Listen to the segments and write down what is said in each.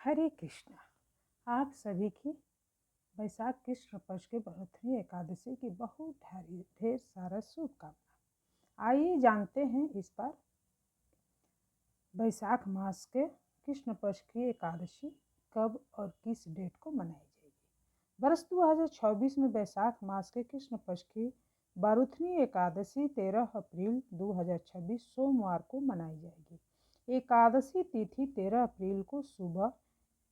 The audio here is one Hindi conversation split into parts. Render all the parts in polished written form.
हरे कृष्ण। आप सभी की वैशाख कृष्ण पक्ष के बरथनी एकादशी की बहुत ढेर सारा शुभकामना। आइए जानते हैं इस बार वैशाख मास के कृष्ण पक्ष की एकादशी कब और किस डेट को मनाई जाएगी। वर्ष 2024 में वैशाख मास के कृष्ण पक्ष की बारूथनी एकादशी 13 अप्रैल 2026 सोमवार को मनाई जाएगी। एकादशी तिथि 13 अप्रैल को सुबह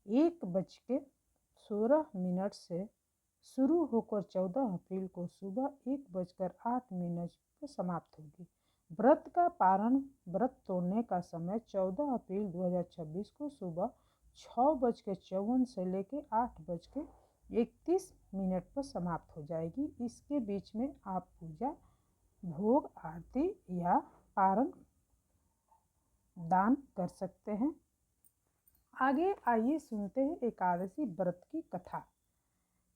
1:16 से शुरू होकर 14 अप्रैल को सुबह 1:08 पर समाप्त होगी। व्रत का पारण व्रत तोड़ने का समय 14 अप्रैल 2026 को सुबह 6:54 से लेकर 8:31 पर समाप्त हो जाएगी। इसके बीच में आप पूजा, भोग, आरती या पारण दान कर सकते हैं। आगे आइए सुनते हैं एकादशी व्रत की कथा।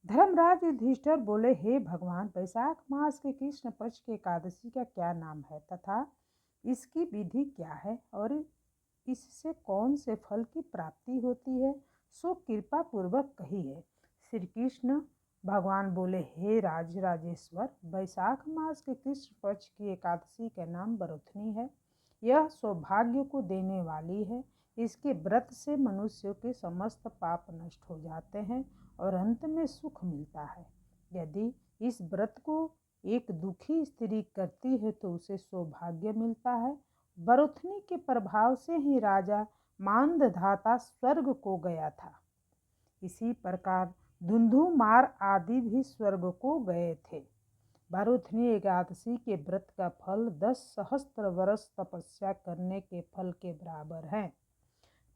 धर्मराज युधिष्ठिर बोले, हे भगवान, वैशाख मास के कृष्ण पक्ष की एकादशी का क्या नाम है तथा इसकी विधि क्या है और इससे कौन से फल की प्राप्ति होती है, सो कृपा पूर्वक कहिए। श्री कृष्ण भगवान बोले, हे राजेश्वर, वैशाख मास के कृष्ण पक्ष की एकादशी का नाम बरूथनी है। यह सौभाग्य को देने वाली है। इसके व्रत से मनुष्यों के समस्त पाप नष्ट हो जाते हैं और अंत में सुख मिलता है। यदि इस व्रत को एक दुखी स्त्री करती है तो उसे सौभाग्य मिलता है। बरूथनी के प्रभाव से ही राजा मांधाता स्वर्ग को गया था। इसी प्रकार धुंधुमार आदि भी स्वर्ग को गए थे। बारूथनी एकादशी के व्रत का फल 10 सहस्त्र वर्ष तपस्या करने के फल के बराबर है।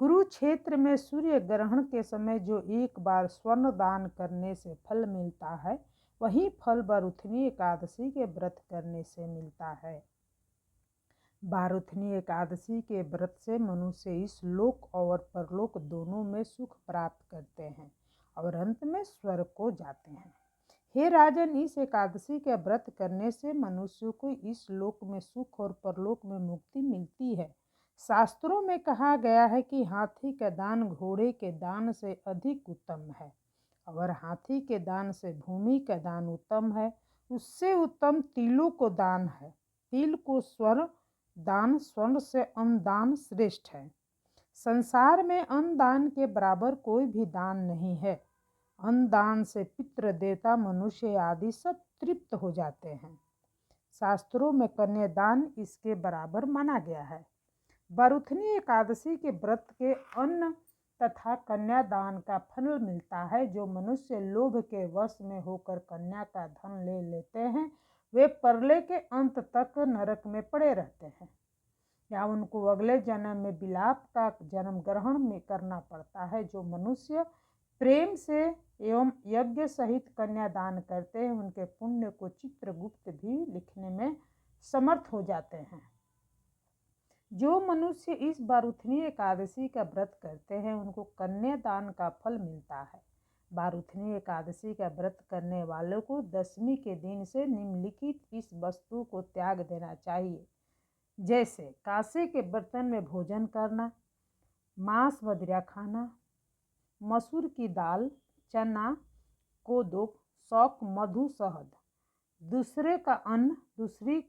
कुरुक्षेत्र में सूर्य ग्रहण के समय जो एक बार स्वर्ण दान करने से फल मिलता है, वही फल बारूथनी एकादशी के व्रत करने से मिलता है। बारूथनी एकादशी के व्रत से मनुष्य इस लोक और परलोक दोनों में सुख प्राप्त करते हैं और अंत में स्वर्ग को जाते हैं। हे राजन, इस एकादशी के व्रत करने से मनुष्यों को इस लोक में सुख और परलोक में मुक्ति मिलती है। शास्त्रों में कहा गया है कि हाथी का दान घोड़े के दान से अधिक उत्तम है और हाथी के दान से भूमि का दान उत्तम है। उससे उत्तम तिलों को दान है। तिल को स्वर्ण दान, स्वर्ण से अन्न दान श्रेष्ठ है। संसार में अन्न दान के बराबर कोई भी दान नहीं है। अन्न दान से पितृ देवता मनुष्य आदि सब तृप्त हो जाते हैं। शास्त्रों में कन्यादान इसके बराबर माना गया है। बारूथनी एकादशी के व्रत के अन्न तथा कन्यादान का फल मिलता है। जो मनुष्य लोभ के वश में होकर कन्या का धन ले लेते हैं, वे परले के अंत तक नरक में पड़े रहते हैं या उनको अगले जन्म में विलाप का जन्म ग्रहण में करना पड़ता है। जो मनुष्य प्रेम से एवं यज्ञ सहित कन्यादान करते हैं, उनके पुण्य को चित्रगुप्त भी लिखने में समर्थ हो जाते हैं। जो मनुष्य इस बारूथनी एकादशी का व्रत करते हैं, उनको कन्यादान का फल मिलता है। बारूथनी एकादशी का व्रत करने वालों को दशमी के दिन से निम्नलिखित इस वस्तु को त्याग देना चाहिए, जैसे कांसे के बर्तन में भोजन करना, मांस मदिरा खाना, मसूर की दाल, चना, कोदो, शौक, मधु, शहद, दूसरे का अन्न दूसरी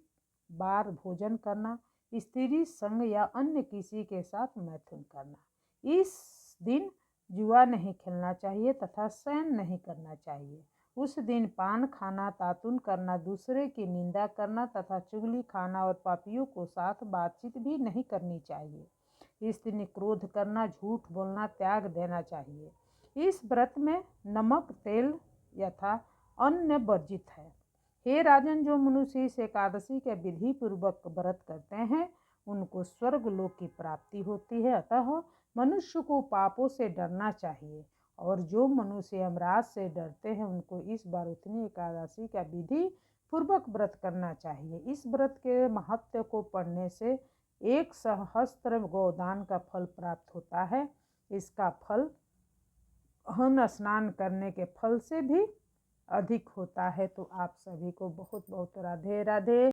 बार भोजन करना, स्त्री संग या अन्य किसी के साथ मैथुन करना। इस दिन जुआ नहीं खेलना चाहिए तथा शयन नहीं करना चाहिए। उस दिन पान खाना, तातुन करना, दूसरे की निंदा करना तथा चुगली खाना और पापियों को साथ बातचीत भी नहीं करनी चाहिए। इस दिन क्रोध करना, झूठ बोलना त्याग देना चाहिए। इस व्रत में नमक, तेल यथा अन्न वर्जित है। हे राजन, जो मनुष्य इस एकादशी के विधि पूर्वक व्रत करते हैं, उनको स्वर्ग लोक की प्राप्ति होती है। अतः मनुष्य को पापों से डरना चाहिए और जो मनुष्य यमराज से डरते हैं, उनको इस बारूथनी एकादशी का विधि पूर्वक व्रत करना चाहिए। इस व्रत के महत्व को पढ़ने से 1 सहस्त्र गोदान का फल प्राप्त होता है। इसका फल हवन स्नान करने के फल से भी अधिक होता है। तो आप सभी को बहुत बहुत राधे राधे।